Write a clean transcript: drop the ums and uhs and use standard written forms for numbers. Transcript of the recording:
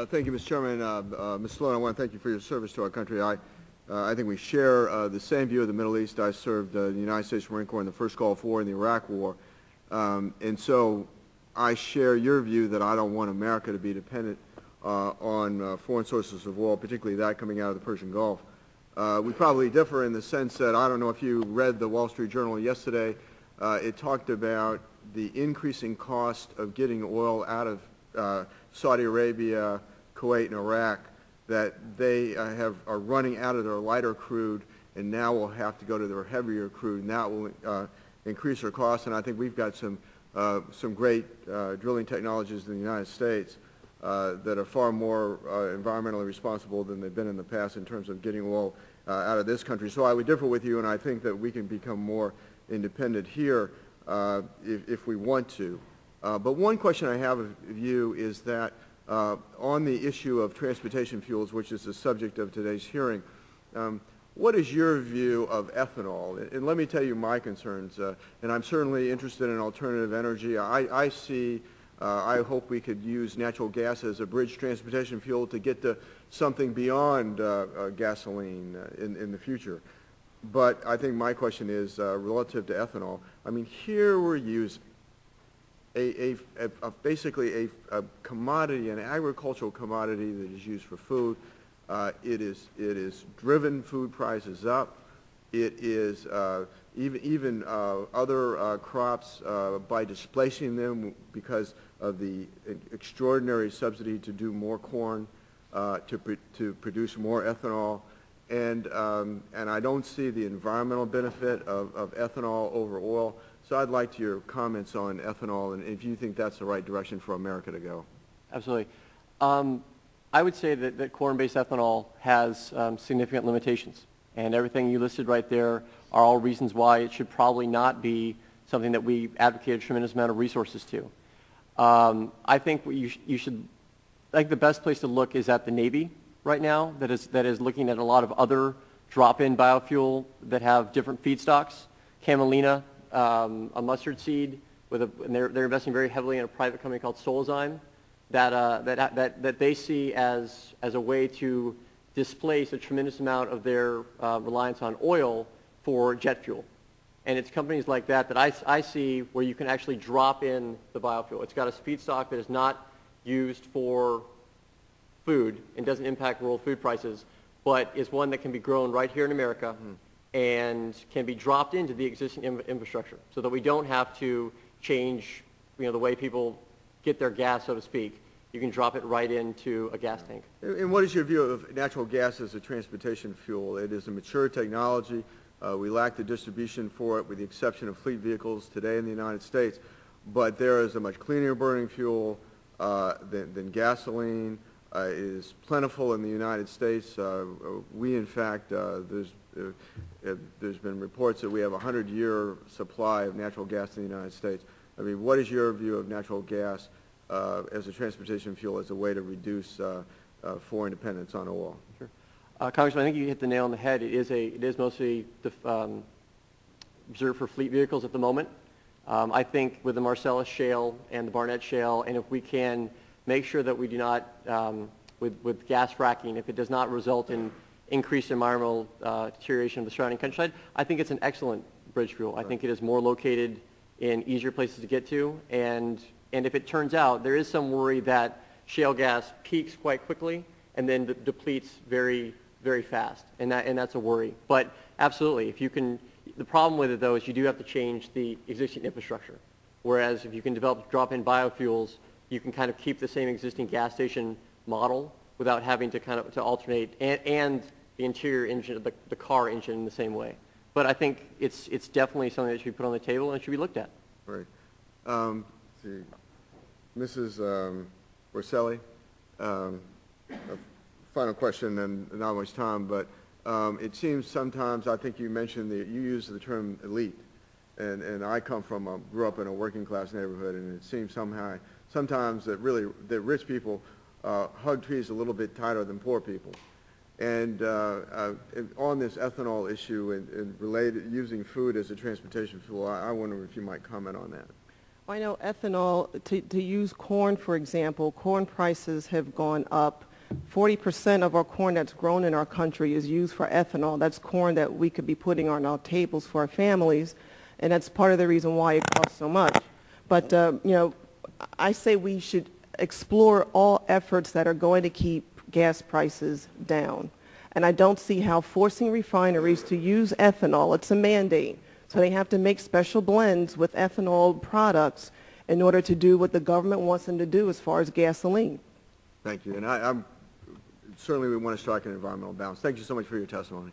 Thank you, Mr. Chairman. Mr. Sloan, I want to thank you for your service to our country. I think we share the same view of the Middle East. I served in the United States Marine Corps in the first Gulf War and the Iraq War. And so I share your view that I don't want America to be dependent on foreign sources of oil, particularly that coming out of the Persian Gulf. We probably differ in the sense that I don't know if you read the Wall Street Journal yesterday. It talked about the increasing cost of getting oil out of Saudi Arabia, Kuwait, and Iraq, that they are running out of their lighter crude and now will have to go to their heavier crude, and that will increase their costs. And I think we've got some great drilling technologies in the United States that are far more environmentally responsible than they've been in the past in terms of getting oil out of this country. So I would differ with you, and I think that we can become more independent here if we want to. But one question I have of you is that on the issue of transportation fuels, which is the subject of today's hearing, what is your view of ethanol? And let me tell you my concerns. And I'm certainly interested in alternative energy. I hope we could use natural gas as a bridge transportation fuel to get to something beyond gasoline in the future. But I think my question is relative to ethanol. I mean, here we're using basically a commodity, an agricultural commodity that is used for food. It is driven food prices up. It is even other crops by displacing them because of the extraordinary subsidy to do more corn, to produce more ethanol. And I don't see the environmental benefit of ethanol over oil. So I'd like your comments on ethanol and if you think that's the right direction for America to go. Absolutely. I would say that corn-based ethanol has significant limitations. And everything you listed right there are all reasons why it should probably not be something that we advocate a tremendous amount of resources to. I think I think the best place to look is at the Navy right now that is looking at a lot of other drop-in biofuel that have different feedstocks. Camelina, a mustard seed, and they're investing very heavily in a private company called Solazyme that they see as a way to displace a tremendous amount of their reliance on oil for jet fuel. And it's companies like that I see where you can actually drop in the biofuel. It's got a feedstock that is not used for food and doesn't impact world food prices, but is one that can be grown right here in America and can be dropped into the existing infrastructure so that we don't have to change the way people get their gas, so to speak. You can drop it right into a gas tank. And what is your view of natural gas as a transportation fuel? It is a mature technology. We lack the distribution for it with the exception of fleet vehicles today in the United States. But there is a much cleaner burning fuel than gasoline. It is plentiful in the United States. We, in fact, there's been reports that we have a 100-year supply of natural gas in the United States. I mean, what is your view of natural gas as a transportation fuel as a way to reduce foreign dependence on oil? Sure. Congressman, I think you hit the nail on the head. It is mostly reserved for fleet vehicles at the moment. I think with the Marcellus Shale and the Barnett Shale, and if we can make sure that we do not, with gas fracking, if it does not result in increased environmental deterioration of the surrounding countryside, I think it's an excellent bridge fuel. Right. I think it is more located in easier places to get to, and if it turns out, there is some worry that shale gas peaks quite quickly and then depletes very, very fast, and that's a worry. But absolutely, if you can, the problem with it though is you do have to change the existing infrastructure. Whereas if you can develop drop-in biofuels, you can kind of keep the same existing gas station model without having to to alternate and the interior engine, the car engine in the same way. But I think it's definitely something that should be put on the table and should be looked at. Right. See, Mrs. Orselli, a final question, and not much time, but it seems sometimes, I think you mentioned that you use the term elite, and I grew up in a working class neighborhood, and it seems sometimes that rich people hug trees a little bit tighter than poor people. And on this ethanol issue and related using food as a transportation fuel, I wonder if you might comment on that. I know ethanol, to use corn, for example, corn prices have gone up. 40% of our corn that's grown in our country is used for ethanol. That's corn that we could be putting on our tables for our families, and that's part of the reason why it costs so much. But, you know, I say we should explore all efforts that are going to keep gas prices down. And I don't see how forcing refineries to use ethanol, it's a mandate, so they have to make special blends with ethanol products in order to do what the government wants them to do as far as gasoline. Thank you. And certainly we want to strike an environmental balance. Thank you so much for your testimony.